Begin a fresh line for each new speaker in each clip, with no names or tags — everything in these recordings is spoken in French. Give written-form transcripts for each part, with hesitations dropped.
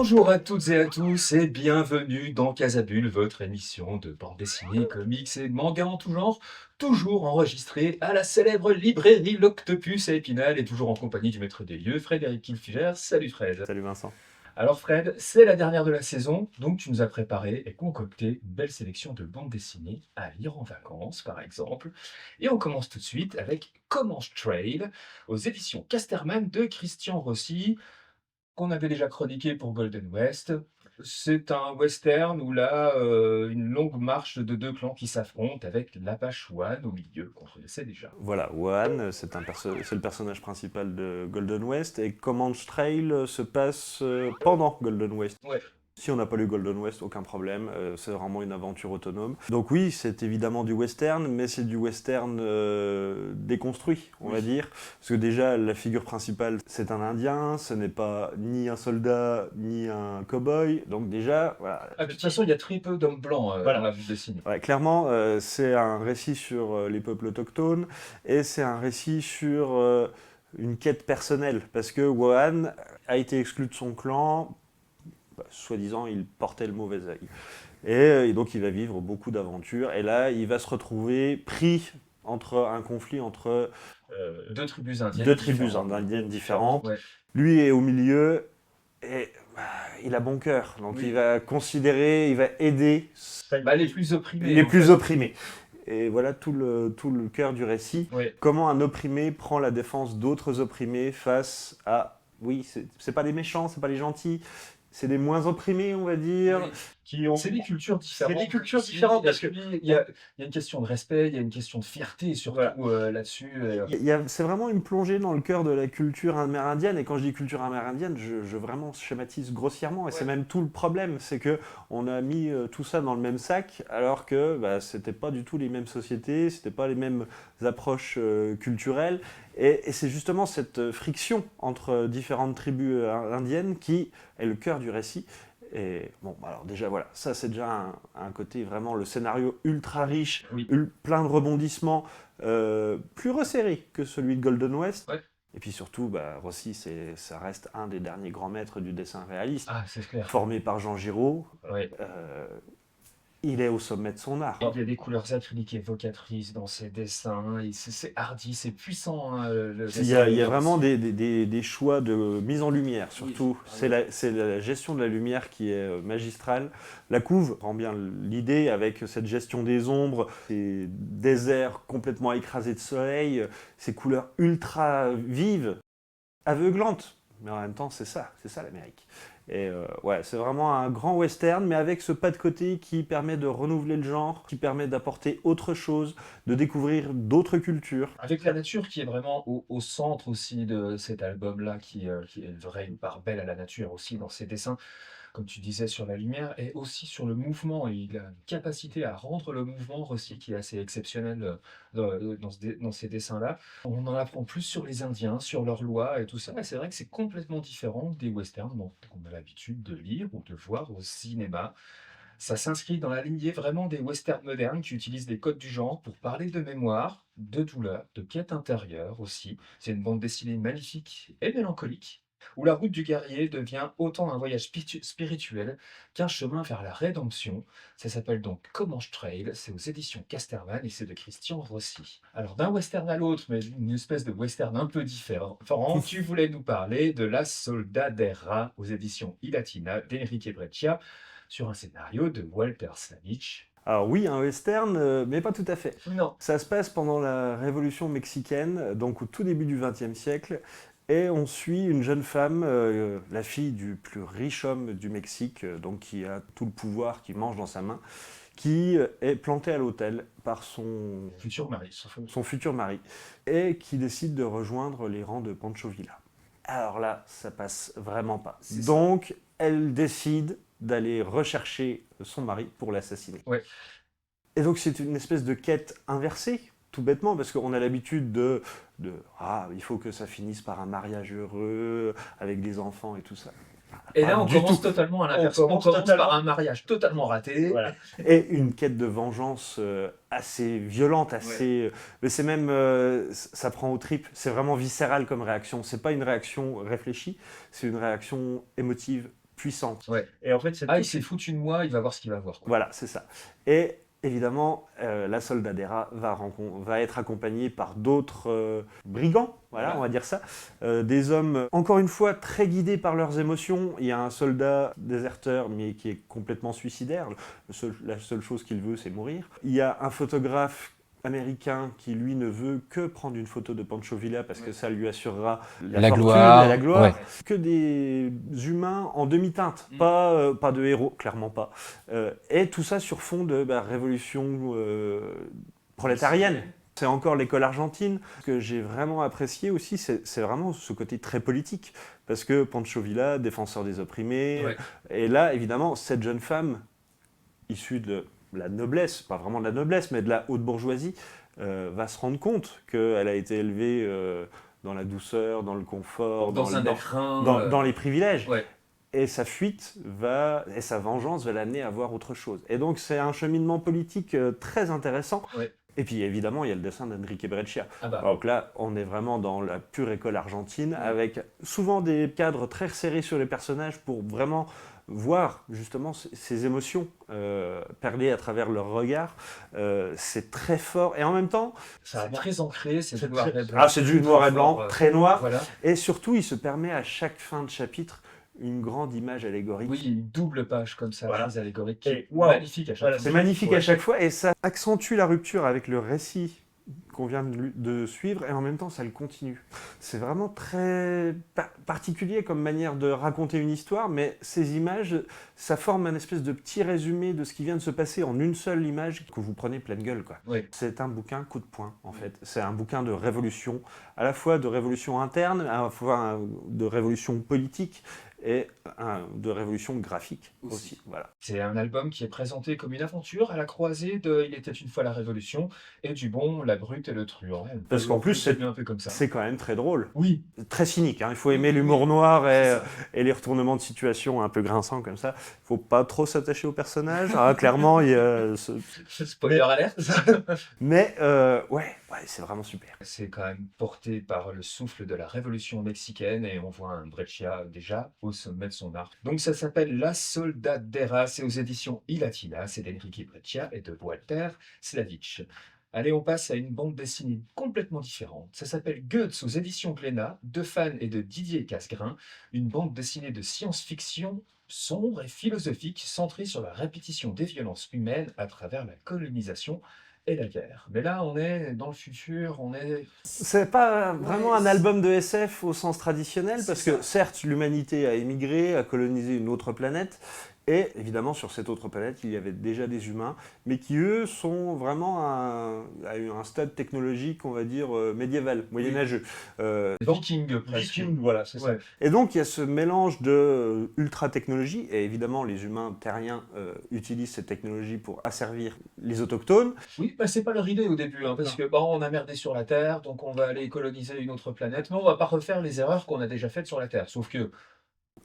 Bonjour à toutes et à tous et bienvenue dans Casabule, votre émission de bande dessinée, comics et manga en tout genre, toujours enregistrée à la célèbre librairie L'Octopus à Épinal et toujours en compagnie du maître des lieux, Frédéric Kilfiger. Salut Fred.
Salut Vincent.
Alors Fred, c'est la dernière de la saison, donc tu nous as préparé et concocté une belle sélection de bandes dessinées à lire en vacances, par exemple. Et on commence tout de suite avec Comanche Trail, aux éditions Casterman de Christian Rossi qu'on avait déjà chroniqué pour Golden West. C'est un western où là, une longue marche de deux clans qui s'affrontent avec l'Apache One au milieu, qu'on connaissait déjà.
Voilà, One, c'est le personnage principal de Golden West, et Comanche Trail se passe pendant Golden West.
Ouais,
Si on n'a pas lu Golden West, aucun problème, c'est vraiment une aventure autonome. Donc oui, c'est évidemment du western, mais c'est du western déconstruit, on va
oui.
dire. Parce que déjà, la figure principale, c'est un Indien, ce n'est pas ni un soldat, ni un cow-boy. Donc déjà, voilà.
Ah, de toute façon, il y a très peu d'hommes blancs
Voilà.
dans la bande dessinée.
Ouais, clairement, c'est un récit sur les peuples autochtones, et c'est un récit sur une quête personnelle, parce que Wohan a été exclu de son clan. Soi-disant, il portait le mauvais œil. Et donc, il va vivre beaucoup d'aventures. Et là, il va se retrouver pris entre un conflit entre
Deux tribus indiennes
deux tribus
différentes.
indiennes différentes.
Ouais.
Lui est au milieu et il a bon cœur. Donc,
Oui.
il va considérer, il va aider
Bah, les plus opprimés.
les
en
plus
fait.
opprimés. Et voilà tout le cœur du récit.
Ouais.
Comment un opprimé prend la défense d'autres opprimés face à... Oui, c'est pas les méchants, c'est pas les gentils, c'est des moins opprimés, on va dire,
Oui.
qui ont...
C'est des cultures différentes.
C'est des cultures
aussi,
différentes,
et
parce que
puis, il y a une question de respect, il y a une question de fierté surtout
Voilà.
là-dessus.
C'est vraiment une plongée dans le cœur de la culture amérindienne, et quand je dis culture amérindienne, je vraiment schématise grossièrement, et c'est même tout le problème, c'est que on a mis tout ça dans le même sac, alors que c'était pas du tout les mêmes sociétés, c'était pas les mêmes approches culturelles, et c'est justement cette friction entre différentes tribus indiennes qui est le cœur du récit. Et bon, alors déjà voilà, ça c'est déjà un côté vraiment le scénario ultra riche,
Oui.
plein de rebondissements, plus resserré que celui de Golden West.
Ouais.
Et puis surtout, Rossi, ça reste un des derniers grands maîtres du dessin réaliste,
Ah, c'est clair.
formé par Jean Giraud.
Ouais.
Il est au sommet de son art.
Et il y a des couleurs acryliques évocatrices dans ses dessins, et c'est hardi, c'est puissant, hein, le
Il y a,
dessin.
il y a vraiment des choix de mise en lumière, surtout.
Oui.
C'est la gestion de la lumière qui est magistrale. La couve rend bien l'idée avec cette gestion des ombres, ces déserts complètement écrasés de soleil, ces couleurs ultra vives, aveuglantes. Mais en même temps, c'est ça l'Amérique. Et ouais, c'est vraiment un grand western, mais avec ce pas de côté qui permet de renouveler le genre, qui permet d'apporter autre chose, de découvrir d'autres cultures.
Avec la nature qui est vraiment au centre aussi de cet album-là, qui est une vraie une part belle à la nature aussi dans ses dessins, comme tu disais sur la lumière, et aussi sur le mouvement. Et il a une capacité à rendre le mouvement aussi qui est assez exceptionnelle dans ces dessins-là. On en apprend plus sur les Indiens, sur leurs lois et tout ça. Et c'est vrai que c'est complètement différent des westerns qu'on a l'habitude de lire ou de voir au cinéma. Ça s'inscrit dans la lignée vraiment des westerns modernes qui utilisent les codes du genre pour parler de mémoire, de douleur, de quête intérieure aussi. C'est une bande dessinée magnifique et mélancolique, où la route du guerrier devient autant un voyage spirituel qu'un chemin vers la rédemption. Ça s'appelle donc Comanche Trail, c'est aux éditions Casterman et c'est de Christian Rossi. Alors d'un western à l'autre, mais une espèce de western un peu différent, tu voulais nous parler de La Soldadera aux éditions Ilatina d'Enrique Breccia, sur un scénario de Walter Savage.
Alors oui, un western, mais pas tout à fait.
Non.
Ça se passe pendant la Révolution mexicaine, donc au tout début du XXe siècle, et on suit une jeune femme, la fille du plus riche homme du Mexique, donc qui a tout le pouvoir, qui mange dans sa main, qui est plantée à l'hôtel par son
Futur mari.
futur mari, et qui décide de rejoindre les rangs de Pancho Villa. Alors là, ça passe vraiment pas.
C'est ça.
Donc, elle décide d'aller rechercher son mari pour l'assassiner.
Ouais.
Et donc c'est une espèce de quête inversée, tout bêtement, parce qu'on a l'habitude il faut que ça finisse par un mariage heureux, avec des enfants et tout ça.
Et
Pas
là, on
du
commence
tout.
totalement à l'inverse. On commence par un mariage totalement raté.
Voilà. Et une quête de vengeance assez violente, assez. Mais c'est même. Ça prend aux tripes. C'est vraiment viscéral comme réaction. C'est pas une réaction réfléchie, c'est une réaction émotive puissante.
Ouais.
Et en fait, cette
Ah, il
touche,
s'est foutu de moi, il va voir ce qu'il va voir, quoi.
Voilà, c'est ça. Et évidemment, la Soldadera va être accompagnée par d'autres brigands, voilà,
Voilà.
on va dire ça. Des hommes, encore une fois, très guidés par leurs émotions. Il y a un soldat déserteur, mais qui est complètement suicidaire. La seule chose qu'il veut, c'est mourir. Il y a un photographe américain qui, lui, ne veut que prendre une photo de Pancho Villa parce que ça lui assurera la
La
fortune
gloire,
et la gloire.
ouais.
Que des humains en demi-teinte,
Mm.
pas de héros, clairement pas. Et tout ça sur fond de révolution prolétarienne. C'est encore l'école argentine. Ce que j'ai vraiment apprécié aussi, c'est vraiment ce côté très politique. Parce que Pancho Villa, défenseur des opprimés,
Ouais.
et là, évidemment, cette jeune femme, issue de la noblesse, pas vraiment de la noblesse, mais de la haute bourgeoisie, va se rendre compte qu'elle a été élevée dans la douceur, dans le confort,
Dans un écrin.
dans les privilèges.
Ouais.
Et sa fuite et sa vengeance va l'amener à voir autre chose. Et donc c'est un cheminement politique très intéressant.
Ouais.
Et puis évidemment, il y a le dessin d'Enrique Breccia.
Ah bah.
Donc là, on est vraiment dans la pure école argentine, avec souvent des cadres très serrés sur les personnages pour vraiment voir justement ces émotions perlées à travers leur regard. C'est très fort. Et en même temps,
Ça a très ancré, c'est
c'est
noir
très-
et blanc.
c'est du noir et blanc,
Fort,
très noir.
Voilà.
Et surtout, il se permet à chaque fin de chapitre une grande image allégorique.
Oui, une double page comme ça,
Voilà.
très allégorique, qui
Et
est
wow.
magnifique à chaque
Voilà,
fois.
C'est magnifique
Ouais.
à chaque fois et ça accentue la rupture avec le récit qu'on vient de suivre et en même temps ça le continue. C'est vraiment très particulier comme manière de raconter une histoire, mais ces images, ça forme un espèce de petit résumé de ce qui vient de se passer en une seule image que vous prenez pleine gueule, quoi.
Oui.
C'est un bouquin coup de poing en fait. C'est un bouquin de révolution, à la fois de révolution interne, à la fois de révolution politique et de révolution graphique aussi. Voilà.
C'est un album qui est présenté comme une aventure à la croisée de Il était une fois la Révolution et du bon, la brute et le truand.
Parce qu'en plus,
c'est un peu comme ça.
C'est quand même très drôle.
Oui,
Très cynique, hein. Il faut aimer l'humour noir et les retournements de situation un peu grinçants comme ça. Il faut pas trop s'attacher au personnage. Clairement, il y a
spoiler alerte.
mais ouais, c'est vraiment super.
C'est quand même porté par le souffle de la révolution mexicaine et on voit un Breccia déjà au sommet de son art. Donc ça s'appelle La Soldadera, c'est aux éditions Ilatina, c'est d'Enrique Breccia et de Walter Slavic. Allez, on passe à une bande dessinée complètement différente. Ça s'appelle Goetz aux éditions Glénat, de Fan et de Didier Casgrain, une bande dessinée de science-fiction sombre et philosophique centrée sur la répétition des violences humaines à travers la colonisation et la guerre. Mais là, on est dans le futur, on est...
C'est pas vraiment
Ouais,
un album de SF au sens traditionnel, parce
C'est
que
ça.
certes, l'humanité a émigré, a colonisé une autre planète, et évidemment, sur cette autre planète, il y avait déjà des humains, mais qui, eux, sont vraiment à un stade technologique, on va dire, médiéval, moyenâgeux.
Viking presque.
Viking, voilà, c'est ça.
Ouais.
Et donc, il y a ce mélange de ultra-technologie, et évidemment, les humains terriens utilisent cette technologie pour asservir les autochtones.
Oui, bah, c'est pas leur idée au début, hein, parce que bon, on a merdé sur la Terre, donc on va aller coloniser une autre planète, mais on va pas refaire les erreurs qu'on a déjà faites sur la Terre. Sauf que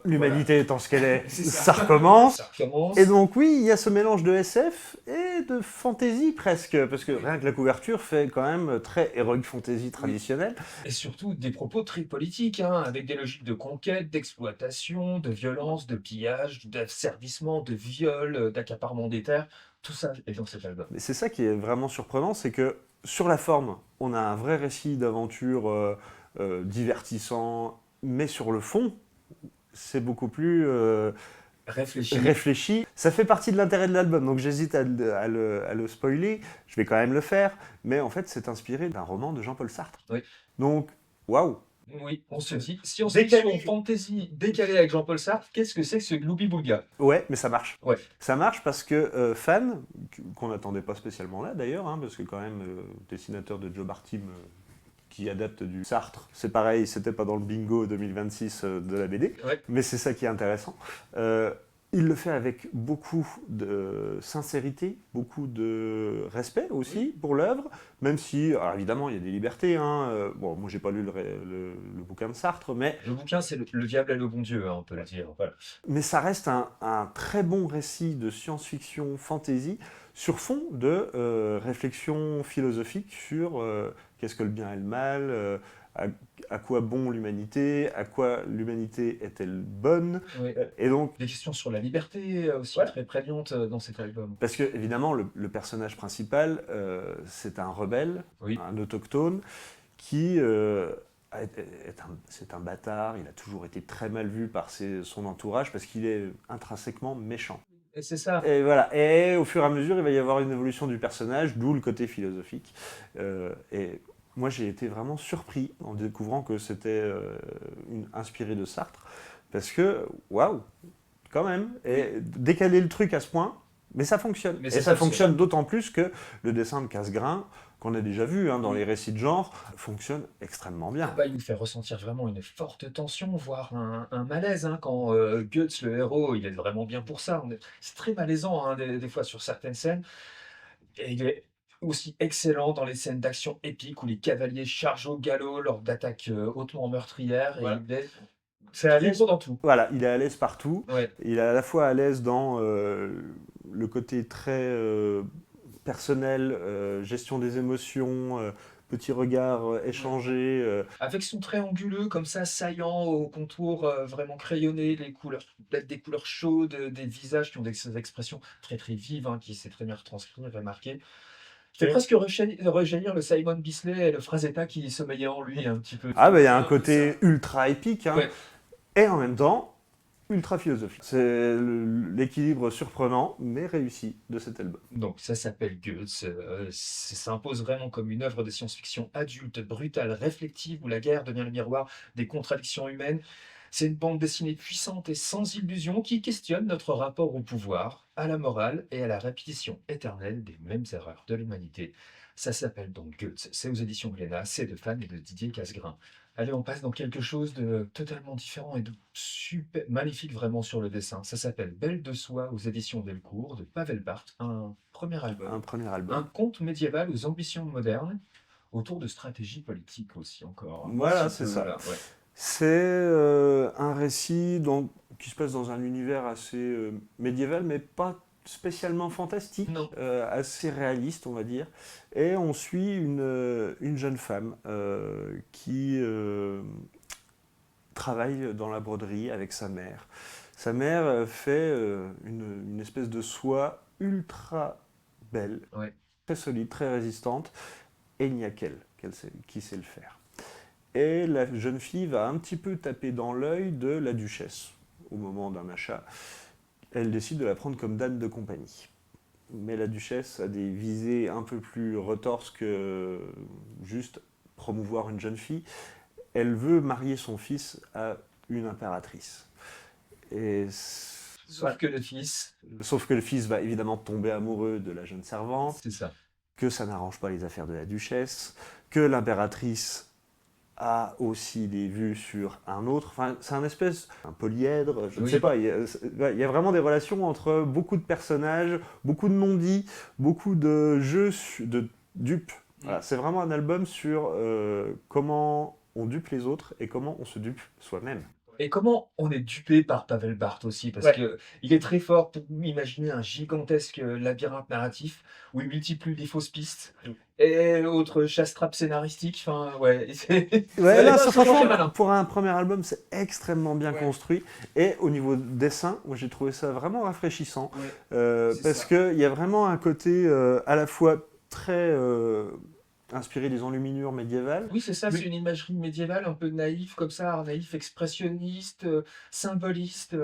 L'humanité étant ce qu'elle est,
C'est
ça
ça.
recommence.
ça recommence.
Et donc oui, il y a ce mélange de SF et de fantasy presque, parce que rien que la couverture fait quand même très heroic fantasy traditionnel.
Et surtout des propos très politiques, hein, avec des logiques de conquête, d'exploitation, de violence, de pillage, d'asservissement, de viol, d'accaparement des terres. Tout ça est dans cet album.
Et c'est ça qui est vraiment surprenant, c'est que sur la forme, on a un vrai récit d'aventure divertissant, mais sur le fond, c'est beaucoup plus
Réfléchis.
réfléchi. Ça fait partie de l'intérêt de l'album, donc j'hésite à le spoiler. Je vais quand même le faire, mais en fait, c'est inspiré d'un roman de Jean-Paul Sartre.
Oui.
Donc, waouh.
Oui, on se dit, science-fiction,
Décalé.
fantasy, décalé avec Jean-Paul Sartre, qu'est-ce que c'est que ce gloubi-boulga?
Ouais, mais ça marche.
Ouais.
Ça marche parce que Fan, qu'on n'attendait pas spécialement là d'ailleurs, hein, parce que quand même, dessinateur de Joe Bartim qui adapte du Sartre, c'est pareil, c'était pas dans le bingo 2026 de la BD,
Ouais.
mais c'est ça qui est intéressant. Il le fait avec beaucoup de sincérité, beaucoup de respect aussi pour l'œuvre, même si, alors évidemment, il y a des libertés. Hein. Bon, moi, j'ai pas lu le bouquin de Sartre, mais
Le bouquin, c'est le diable et le bon Dieu, hein, on peut le dire. Voilà.
ça reste un très bon récit de science-fiction fantasy sur fond de réflexion philosophique sur qu'est-ce que le bien et le mal, à, à quoi bon l'humanité, à quoi l'humanité est-elle bonne,
Oui.
et donc,
Des questions sur la liberté aussi
ouais.
très prégnantes dans cet album.
Parce que évidemment le personnage principal, c'est un rebelle,
Oui.
un autochtone, qui c'est un bâtard, il a toujours été très mal vu par son entourage parce qu'il est intrinsèquement méchant.
Et c'est ça.
Et voilà, et au fur et à mesure, il va y avoir une évolution du personnage, d'où le côté philosophique. Et moi, j'ai été vraiment surpris en découvrant que c'était inspiré de Sartre, parce que, waouh, quand même, et décaler le truc à ce point, mais ça fonctionne.
Mais
Et
ça
ça
fonctionne.
fonctionne d'autant plus que le dessin de Casgrain, qu'on a déjà vu dans
Oui.
les récits de genre, fonctionne extrêmement bien.
Bah, il nous fait ressentir vraiment une forte tension, voire un malaise, hein, quand Guts, le héros, il est vraiment bien pour ça. C'est très malaisant, hein, des fois sur certaines scènes. Et il est aussi excellent dans les scènes d'action épiques où les cavaliers chargent au galop lors d'attaques hautement meurtrières. Et
Voilà.
c'est à l'aise dans tout.
Voilà, il est à l'aise partout.
Ouais.
Il est à la fois à l'aise dans le côté très personnel, gestion des émotions, petits regards échangés.
Avec son trait anguleux, comme ça, saillant, au contour vraiment crayonné, les couleurs, peut-être des couleurs chaudes, des visages qui ont des expressions très très vives, hein, qui s'est très bien retranscrit, remarqué. Je fais presque rejaillir le Simon Bisley et le Frazetta qui sommeillait en lui un petit peu.
Ah, bah il y a un côté ultra épique, hein,
Ouais.
et en même temps ultra philosophique. C'est l'équilibre surprenant, mais réussi de cet album.
Donc ça s'appelle Guts, ça s'impose vraiment comme une œuvre de science-fiction adulte, brutale, réflexive, où la guerre devient le miroir des contradictions humaines. C'est une bande dessinée puissante et sans illusion qui questionne notre rapport au pouvoir, à la morale et à la répétition éternelle des mêmes erreurs de l'humanité. Ça s'appelle donc Guts, c'est aux éditions Glénat, c'est de Fan et de Didier Casgrain. Allez, on passe dans quelque chose de totalement différent et de super magnifique vraiment sur le dessin. Ça s'appelle Belle de soie aux éditions Delcourt de Pavel Barthes, un premier album.
Un premier
Un
album.
conte médiéval aux ambitions modernes, autour de stratégie politique aussi encore. Un
Voilà,
petit
c'est
peu,
ça.
là, ouais.
C'est un récit qui se passe dans un univers assez médiéval, mais pas spécialement fantastique,
Non.
assez réaliste, on va dire. Et on suit une jeune femme qui travaille dans la broderie avec sa mère. Sa mère fait une espèce de soie ultra belle,
Ouais.
très solide, très résistante, et il n'y a qui sait le faire. Et la jeune fille va un petit peu taper dans l'œil de la duchesse au moment d'un achat. Elle décide de la prendre comme dame de compagnie. Mais la duchesse a des visées un peu plus retorses que juste promouvoir une jeune fille. Elle veut marier son fils à une impératrice.
Sauf que le fils,
Sauf que le fils va évidemment tomber amoureux de la jeune servante,
c'est ça.
que ça n'arrange pas les affaires de la duchesse, que l'impératrice a aussi des vues sur un autre. Enfin, c'est un polyèdre, je ne sais pas. Il y a vraiment des relations entre beaucoup de personnages, beaucoup de non-dits, beaucoup de jeux de dupes. Voilà, c'est vraiment un album sur comment on dupe les autres et comment on se dupe soi-même.
Et comment on est dupé par Pavel Barthes aussi, parce
Ouais.
que il est très fort pour imaginer un gigantesque labyrinthe narratif où il multiplie les fausses pistes et autres chasse-trappes scénaristiques. Enfin, ouais.
Ouais, là,
c'est
franchement,
malin.
pour un premier album, c'est extrêmement bien
Ouais.
construit. Et au niveau dessin, moi, j'ai trouvé ça vraiment rafraîchissant.
Ouais. C'est
Parce
ça.
qu'il y a vraiment un côté à la fois très inspiré des enluminures médiévales.
Oui, c'est ça, c'est une imagerie médiévale un peu naïve comme ça, art naïf, expressionniste, symboliste,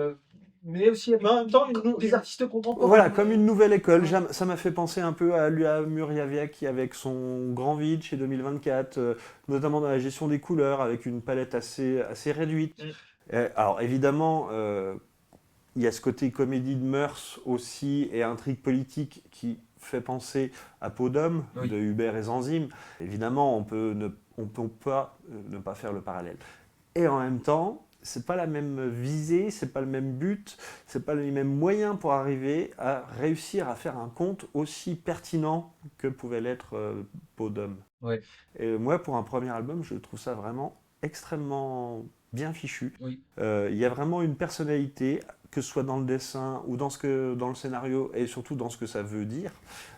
mais aussi avec
Mais en même temps,
des artistes contemporains.
Voilà, comme une nouvelle école.
Ouais.
Ça m'a fait penser un peu à Lua Muriaviak avec son Grand Vide chez 2024, notamment dans la gestion des couleurs, avec une palette assez réduite. Alors évidemment, il y a ce côté comédie de mœurs aussi et intrigue politique qui fait penser à Peau d'homme
Oui.
de Hubert et Zanzime. Évidemment, on peut pas ne pas faire le parallèle. Et en même temps, c'est pas la même visée, c'est pas le même but, c'est pas les mêmes moyens pour arriver à réussir à faire un conte aussi pertinent que pouvait l'être Peau d'homme.
Ouais.
Et moi, pour un premier album, je trouve ça vraiment extrêmement bien fichu.
Oui.
Il y a vraiment une personnalité que ce soit dans le dessin ou dans le scénario, et surtout dans ce que ça veut dire,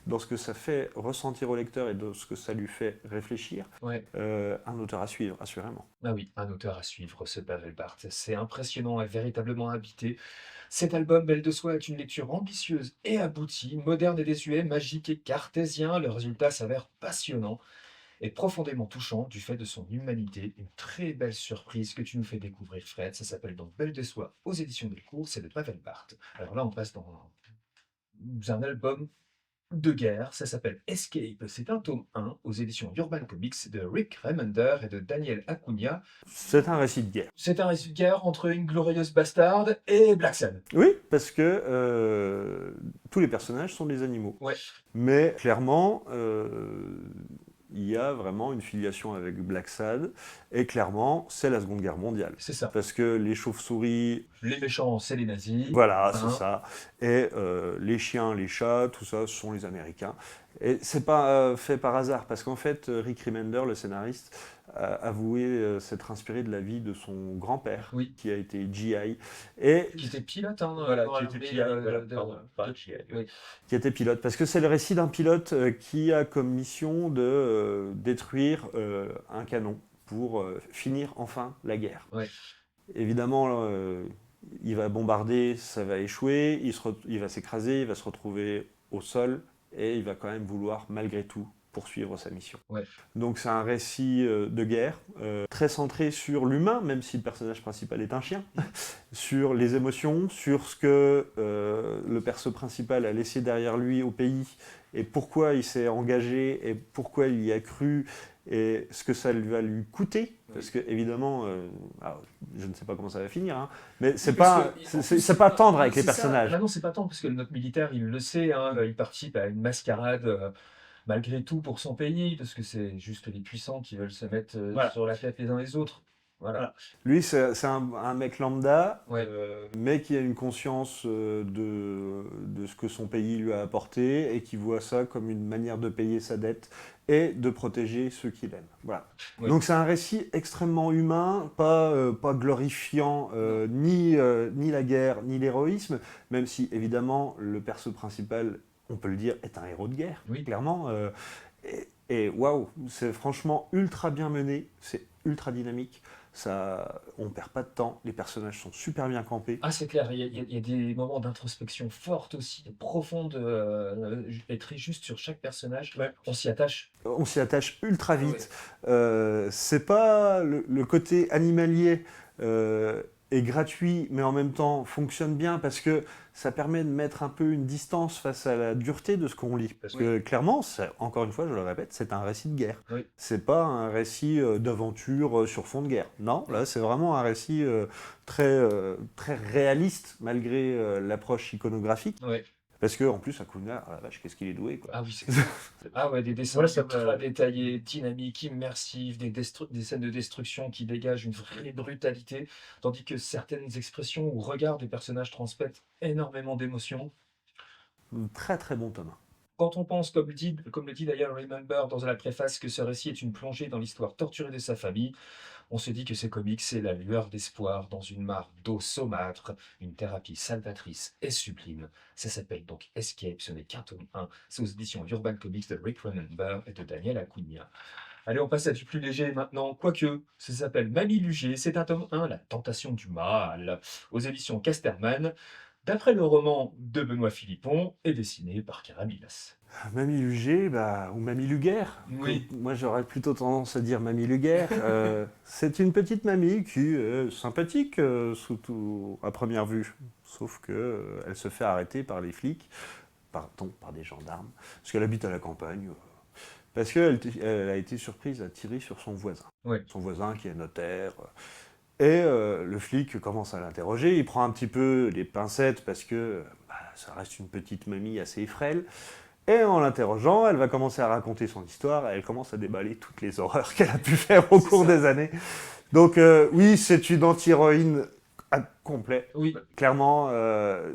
dans ce que ça fait ressentir au lecteur et dans ce que ça lui fait réfléchir,
Ouais.
un auteur à suivre, assurément.
Ah oui, un auteur à suivre, ce Pavel Barthes. C'est impressionnant et véritablement habité. Cet album, Belle de Soie, est une lecture ambitieuse et aboutie, moderne et désuet, magique et cartésien. Le résultat s'avère passionnant et profondément touchant du fait de son humanité. Une très belle surprise que tu nous fais découvrir, Fred. Ça s'appelle donc Belle de Soie aux éditions Delcourt, c'est de Pavel Barthes. Alors là, on passe dans un album de guerre, ça s'appelle Escape. C'est un tome 1 aux éditions Urban Comics de Rick Remender et de Daniel Acuna.
C'est un récit de guerre.
C'est un récit de guerre entre Inglorious Bastard et Black Sun.
Oui, parce que tous les personnages sont des animaux.
Ouais.
Mais clairement, il y a vraiment une filiation avec Black Sad, et clairement, c'est la Seconde Guerre mondiale.
C'est ça.
Parce que les chauves-souris...
Les méchants, c'est les nazis.
Voilà, c'est
Hein.
ça. Et les chiens, les chats, tout ça, ce sont les Américains. Et c'est pas fait par hasard, parce qu'en fait, Rick Remender, le scénariste, a avoué s'être inspiré de la vie de son grand-père,
Oui.
qui a été GI. Et
Qui était pilote, hein,
Voilà,
dans
qui
l'armée,
était pilote, voilà, pardon, pas GI.
Oui.
qui était pilote, parce que c'est le récit d'un pilote qui a comme mission de détruire un canon pour finir enfin la guerre.
Ouais.
Évidemment, il va bombarder, ça va échouer, il va s'écraser, il va se retrouver au sol, et il va quand même vouloir, malgré tout, poursuivre sa mission.
Ouais.
Donc c'est un récit de guerre, très centré sur l'humain, même si le personnage principal est un chien, sur les émotions, sur ce que le perso principal a laissé derrière lui au pays, et pourquoi il s'est engagé, et pourquoi il y a cru, et ce que ça va lui coûter, parce que évidemment, je ne sais pas comment ça va finir, hein, mais c'est pas tendre avec les personnages.
Ah non, c'est pas tendre, parce que notre militaire, il le sait, hein, il participe à une mascarade malgré tout pour son pays, parce que c'est juste les puissants qui veulent se mettre
Voilà.
sur la tête les uns les autres. Voilà.
Lui, c'est un mec lambda,
Ouais.
mais qui a une conscience de ce que son pays lui a apporté, et qui voit ça comme une manière de payer sa dette et de protéger ceux qu'il aime. Voilà.
Ouais.
Donc c'est un récit extrêmement humain, pas glorifiant ni la guerre, ni l'héroïsme, même si évidemment le perso principal, on peut le dire, est un héros de guerre,
Oui.
clairement. Et waouh, c'est franchement ultra bien mené, c'est ultra dynamique. Ça, on perd pas de temps, les personnages sont super bien campés.
Ah, c'est clair, il y a des moments d'introspection fortes aussi, profondes, et très justes sur chaque personnage.
Ouais.
On s'y attache.
On s'y attache ultra vite. C'est pas le côté animalier est gratuit, mais en même temps fonctionne bien parce que ça permet de mettre un peu une distance face à la dureté de ce qu'on lit. Parce que clairement, encore une fois, je le répète, c'est un récit de guerre.
Oui.
C'est pas un récit d'aventure sur fond de guerre. Non, là, c'est vraiment un récit très réaliste malgré l'approche iconographique.
Ouais.
Parce que en plus, Acuna, oh la vache, qu'est-ce qu'il est doué, quoi.
Ah oui, c'est Ah ouais, des dessins
Voilà, ça
ultra
me-
détaillés, dynamiques, immersifs, des scènes de destruction qui dégagent une vraie brutalité, tandis que certaines expressions ou regards des personnages transmettent énormément d'émotions.
Très très bon Thomas.
Quand on pense, comme le dit d'ailleurs Remember dans la préface, que ce récit est une plongée dans l'histoire torturée de sa famille, on se dit que ces comics, c'est la lueur d'espoir dans une mare d'eau saumâtre, une thérapie salvatrice et sublime. Ça s'appelle donc Escape, ce n'est qu'un tome 1. C'est aux éditions Urban Comics de Rick Remember et de Daniel Acuna. Allez, on passe à du plus léger maintenant, quoique, ça s'appelle Mamie Luger, c'est un tome 1, La tentation du mal, aux éditions Casterman, d'après le roman de Benoît Philippon et dessiné par Carabilas.
Mamie Luger, ou Mamie Luguerre.
Oui.
Moi, j'aurais plutôt tendance à dire Mamie Luguerre. C'est une petite mamie qui est sympathique à première vue. Sauf que elle se fait arrêter par les flics, par des gendarmes, parce qu'elle habite à la campagne. Parce qu'elle a été surprise à tirer sur son voisin.
Oui.
Son voisin qui est notaire. Et le flic commence à l'interroger. Il prend un petit peu les pincettes parce que ça reste une petite mamie assez frêle. Et en l'interrogeant, elle va commencer à raconter son histoire, et elle commence à déballer toutes les horreurs qu'elle a pu faire au cours des années. Donc oui, c'est une anti-héroïne complet.
Oui.
Clairement,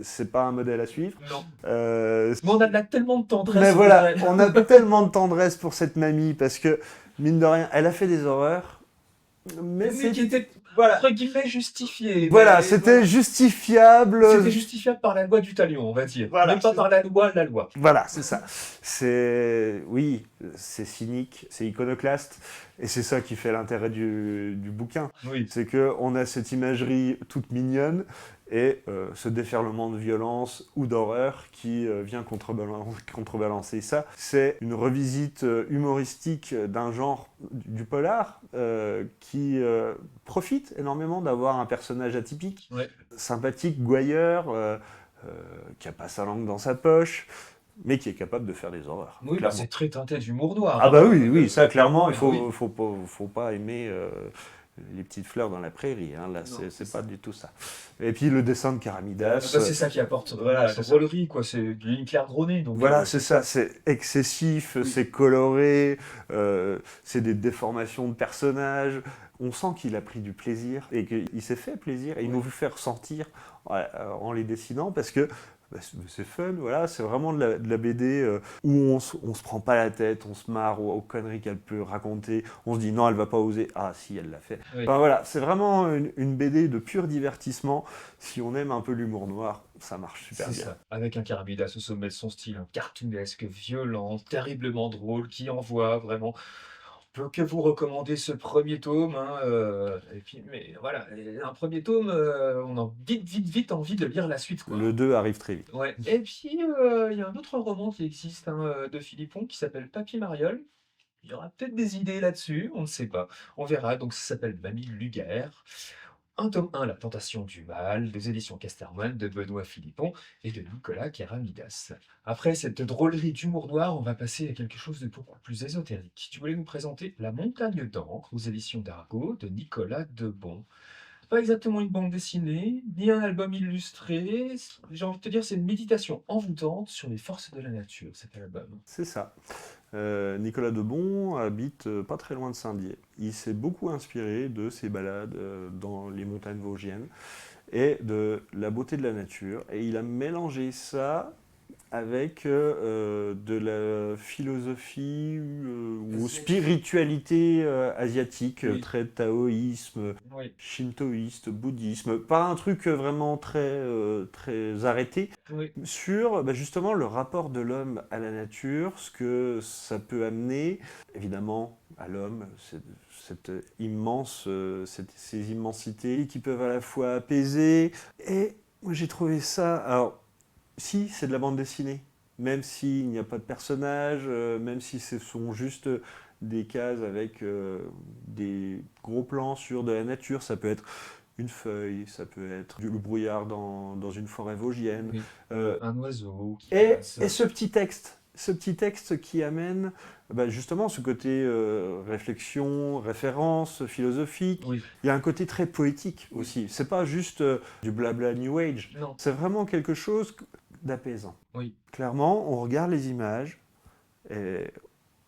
c'est pas un modèle à suivre.
Non.
Mais
on a tellement de tendresse.
Mais voilà, on a tellement de tendresse pour cette mamie, parce que, mine de rien, elle a fait des horreurs, mais
qui était
Voilà.
entre guillemets justifié.
Voilà,
mais
c'était justifiable.
C'était justifiable par la loi du talion, on va dire.
Voilà,
Même pas
c'est-
par la loi.
Voilà, c'est ça. Oui, c'est cynique, c'est iconoclaste, et c'est ça qui fait l'intérêt du bouquin.
Oui.
C'est que on a cette imagerie toute mignonne et ce déferlement de violence ou d'horreur qui vient contrebalancer ça. C'est une revisite humoristique d'un genre du polar qui profite énormément d'avoir un personnage atypique,
Ouais.
sympathique, gouailleur, qui a pas sa langue dans sa poche, mais qui est capable de faire des horreurs.
Oui, bah,
clairement.
c'est très teinté d'humour noir.
Ah bah oui, ça clairement, il
oui.
faut pas aimer les petites fleurs dans la prairie. Hein. Là,
Non,
c'est
c'est
pas
ça.
du tout ça. Et puis le dessin de
Ah
Karamidas.
bah, c'est ça qui apporte
Voilà,
la
c'est ça.
drôlerie, quoi. C'est une ligne claire drôlée. Donc,
Voilà, c'est ça, c'est excessif,
Oui.
c'est coloré, c'est des déformations de personnages. On sent qu'il a pris du plaisir et qu'il s'est fait plaisir et il
Oui.
nous fait ressentir en les dessinant parce que c'est fun, voilà, c'est vraiment de la BD où on se prend pas la tête, on se marre aux conneries qu'elle peut raconter, on se dit non, elle va pas oser, ah si, elle l'a fait.
Oui.
Enfin voilà, c'est vraiment une BD de pur divertissement. Si on aime un peu l'humour noir, ça marche super
C'est
bien.
ça. Avec un Carabidas au sommet de son style, un cartoonesque, violent, terriblement drôle, qui envoie vraiment. On peut que vous recommander ce premier tome. Hein, et puis, mais voilà, et un premier tome, on a vite envie de lire la suite, quoi.
Le 2 arrive très vite.
Ouais. Et puis, il y a un autre roman qui existe hein, de Philippon qui s'appelle Papy Mariole. Il y aura peut-être des idées là-dessus, on ne sait pas. On verra. Donc, ça s'appelle Mamie Luguerre. Un tome 1, La tentation du mal, des éditions Casterman de Benoît Philippon et de Nicolas Karamidas. Après cette drôlerie d'humour noir, on va passer à quelque chose de beaucoup plus ésotérique. Tu voulais nous présenter La montagne d'encre aux éditions d'Argo de Nicolas Debon. Pas exactement une bande dessinée, ni un album illustré. J'ai envie de te dire, c'est une méditation envoûtante sur les forces de la nature, cet album.
C'est ça. Nicolas Debon habite pas très loin de Saint-Dié. Il s'est beaucoup inspiré de ses balades dans les montagnes vosgiennes et de la beauté de la nature. Et il a mélangé ça avec de la philosophie ou
Asiatique.
spiritualité asiatique,
Oui.
très taoïsme,
Oui,
shintoïste, bouddhisme. Pas un truc vraiment très arrêté,
oui,
sur justement le rapport de l'homme à la nature, ce que ça peut amener, évidemment, à l'homme, ces immensités qui peuvent à la fois apaiser. Et moi j'ai trouvé ça, alors si c'est de la bande dessinée, même s'il n'y a pas de personnages, même si ce sont juste des cases avec des gros plans sur de la nature, ça peut être une feuille, ça peut être le brouillard dans une forêt vosgienne.
oui.
Euh,
Un oiseau qui
et,
passe.
et ce petit texte qui amène justement ce côté réflexion, référence, philosophique.
Oui,
Il y a un côté très poétique aussi. C'est pas juste du blabla New Age.
non,
C'est vraiment quelque chose d'apaisant.
oui.
Clairement, on regarde les images et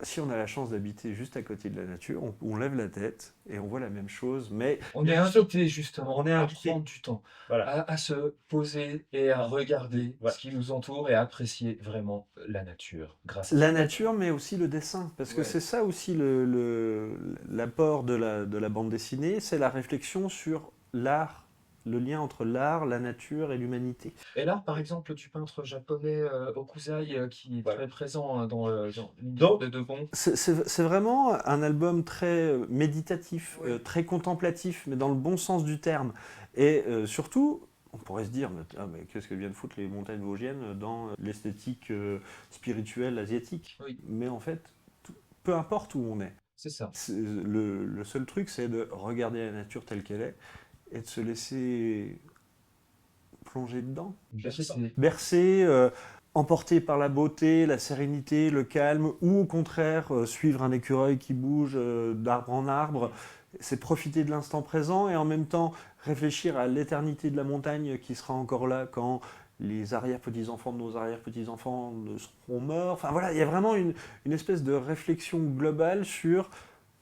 si on a la chance d'habiter juste à côté de la nature, on lève la tête et on voit la même chose, mais
On est invité justement
On est
à
invité.
prendre du temps,
Voilà.
à se poser et à regarder
Ouais.
ce qui nous entoure et à apprécier vraiment la nature grâce à
la
ça.
nature, mais aussi le dessin. Parce que
Ouais.
c'est ça aussi l'apport de la bande dessinée, c'est la réflexion sur l'art, le lien entre l'art, la nature et l'humanité.
Et là, par exemple, du peintre japonais Okuzai qui est
Ouais.
très présent hein, dans l'univers
Donc-
de Debon.
C'est vraiment un album très méditatif,
Ouais.
très contemplatif, mais dans le bon sens du terme. Et surtout, on pourrait se dire, mais qu'est-ce que viennent foutre les montagnes vosgiennes dans l'esthétique spirituelle asiatique?
Oui.
Mais en fait, peu importe où on est.
C'est ça.
Le seul truc, c'est de regarder la nature telle qu'elle est et de se laisser plonger dedans. Bercer, emporté par la beauté, la sérénité, le calme, ou au contraire, suivre un écureuil qui bouge d'arbre en arbre. C'est profiter de l'instant présent et en même temps réfléchir à l'éternité de la montagne qui sera encore là quand les arrière-petits-enfants de nos arrière-petits-enfants seront morts. Enfin voilà, il y a vraiment une espèce de réflexion globale sur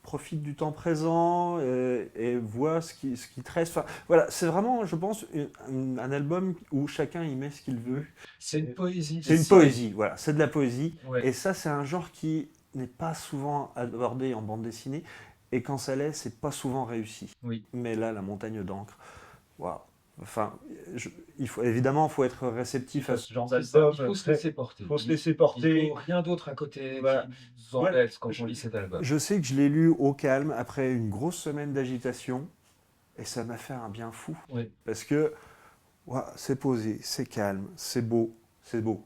profite du temps présent et vois ce qui te reste. Enfin, voilà, c'est vraiment, je pense, un album où chacun y met ce qu'il veut.
C'est une poésie.
C'est une poésie, voilà, c'est de la poésie.
Ouais.
Et ça, c'est un genre qui n'est pas souvent abordé en bande dessinée. et quand ça l'est, c'est pas souvent réussi.
Oui.
Mais là, la montagne d'encre, waouh. Enfin, évidemment, il faut être réceptif à
Ce genre
C'est
d'album,
ça,
il faut se laisser porter.
Il faut se laisser
Il
porter.
faut rien d'autre à côté
Voilà.
qui nous embête quand on lit cet album.
Je sais que je l'ai lu au calme après une grosse semaine d'agitation et ça m'a fait un bien fou.
Oui.
Parce que ouah, c'est posé, c'est calme, c'est beau, c'est beau.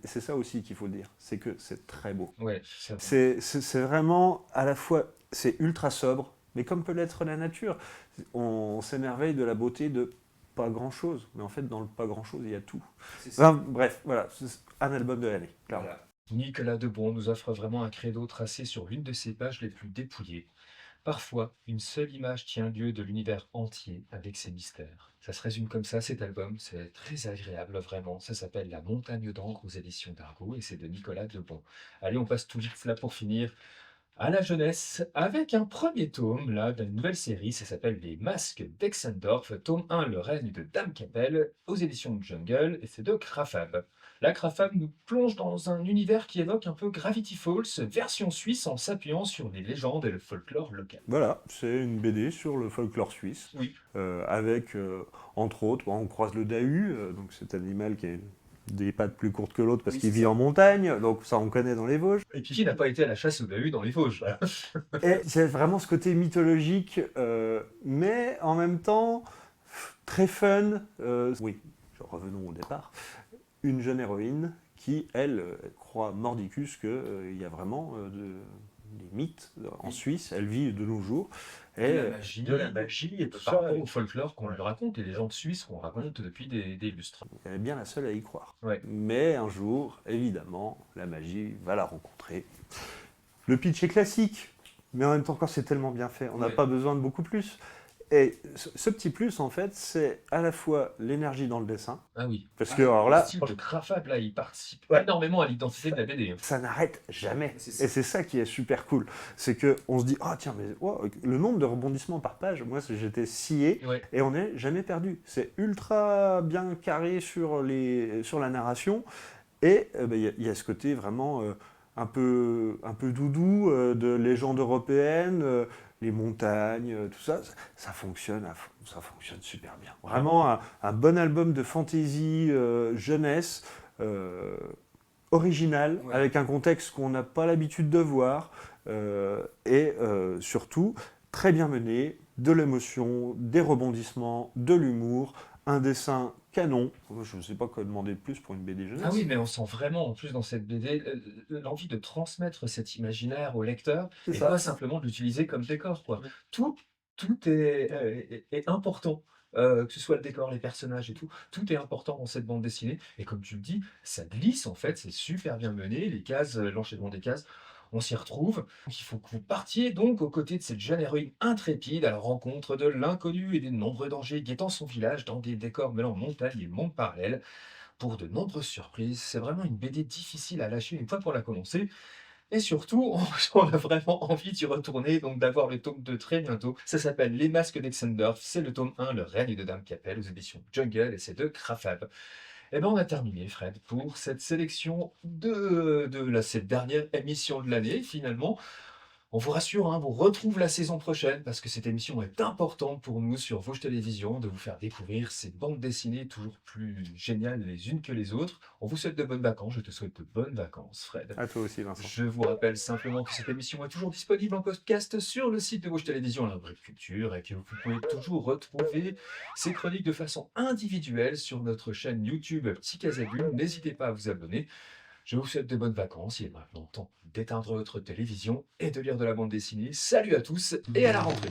C'est ça aussi qu'il faut dire, c'est que c'est très beau.
Ouais,
C'est vraiment à la fois, c'est ultra sobre, mais comme peut l'être la nature. On s'émerveille de la beauté de pas grand-chose, mais en fait dans le pas grand-chose il y a tout. Enfin, bref, voilà, c'est un album de l'année, clairement.
Voilà. Nicolas Debon nous offre vraiment un credo tracé sur l'une de ses pages les plus dépouillées. Parfois, une seule image tient lieu de l'univers entier avec ses mystères. Ça se résume comme ça, cet album, c'est très agréable, vraiment. Ça s'appelle La Montagne d'encre aux éditions d'Argo et c'est de Nicolas Debon. Allez, on passe tout vite là pour finir à la jeunesse avec un premier tome là d'une nouvelle série. Ça s'appelle Les Masques d'Exendorf, tome 1, Le règne de Dame Capelle, aux éditions Jungle et c'est de Crafab. La Crafab nous plonge dans un univers qui évoque un peu Gravity Falls, version suisse en s'appuyant sur les légendes et le folklore local.
Voilà, c'est une BD sur le folklore suisse,
Oui.
avec, entre autres, on croise le dahu, donc cet animal qui a des pattes plus courtes que l'autre parce
Oui,
qu'il
c'est
vit
ça.
en montagne, donc ça on connaît dans les Vosges.
Et qui n'a pas été à la chasse au bahut dans les Vosges?
Et c'est vraiment ce côté mythologique, mais en même temps très fun. Oui, revenons au départ. Une jeune héroïne qui, elle, croit mordicus qu'il y a vraiment des mythes en Suisse. Elle vit de nos jours. Et
De la magie et tout
par
ça.
rapport au folklore qu'on lui raconte et les gens de Suisse qu'on raconte depuis des lustres.
elle est bien la seule à y croire.
Ouais.
Mais un jour, évidemment, la magie va la rencontrer. Le pitch est classique, mais en même temps, quand c'est tellement bien fait, on n'a
Ouais.
pas besoin de beaucoup plus. Et ce petit plus, en fait, c'est à la fois l'énergie dans le dessin,
Ah oui.
parce que, alors là,
le style de Crafab, là, il participe
Ouais.
énormément à l'identité de la BD.
ça n'arrête jamais.
C'est ça.
Et c'est ça qui est super cool. C'est qu'on se dit, ah tiens, mais wow, le nombre de rebondissements par page, moi j'étais scié,
Ouais.
et on n'est jamais perdu. C'est ultra bien carré sur la narration, et il y a ce côté vraiment un peu doudou de légende européenne, les montagnes, tout ça, ça fonctionne super bien. Vraiment un bon album de fantasy jeunesse, original,
Ouais.
avec un contexte qu'on n'a pas l'habitude de voir, et surtout très bien mené, de l'émotion, des rebondissements, de l'humour, un dessin canon. Je ne sais pas quoi demander de plus pour une BD jeunesse.
Ah oui, mais on sent vraiment, en plus, dans cette BD, l'envie de transmettre cet imaginaire au lecteur
C'est
et
ça.
pas simplement de l'utiliser comme décor, quoi. Tout est important. Que ce soit le décor, les personnages et tout est important dans cette bande dessinée. Et comme tu le dis, ça glisse en fait, c'est super bien mené. Les cases, l'enchaînement des cases, on s'y retrouve. Il faut que vous partiez donc aux côtés de cette jeune héroïne intrépide à la rencontre de l'inconnu et des nombreux dangers guettant son village dans des décors mêlant montagne et monde parallèle pour de nombreuses surprises. C'est vraiment une BD difficile à lâcher une fois pour la commencer. Et surtout, on a vraiment envie d'y retourner, donc d'avoir le tome 2 très bientôt. Ça s'appelle Les Masques d'Exendorf, c'est le tome 1, Le règne de Dame Capelle, aux éditions Jungle, et c'est de Crafab. Eh ben, on a terminé, Fred, pour cette sélection de cette dernière émission de l'année, finalement. On vous rassure, hein, vous retrouve la saison prochaine parce que cette émission est importante pour nous sur Vosges Télévisions, de vous faire découvrir ces bandes dessinées toujours plus géniales les unes que les autres. On vous souhaite de bonnes vacances, je te souhaite de bonnes vacances, Fred.
À toi aussi, Vincent.
Je vous rappelle simplement que cette émission est toujours disponible en podcast sur le site de Vosges Télévisions, la rubrique culture, et que vous pouvez toujours retrouver ces chroniques de façon individuelle sur notre chaîne YouTube Petit Casabule. N'hésitez pas à vous abonner. Je vous souhaite de bonnes vacances. Il est maintenant temps d'éteindre votre télévision et de lire de la bande dessinée. Salut à tous et à la rentrée.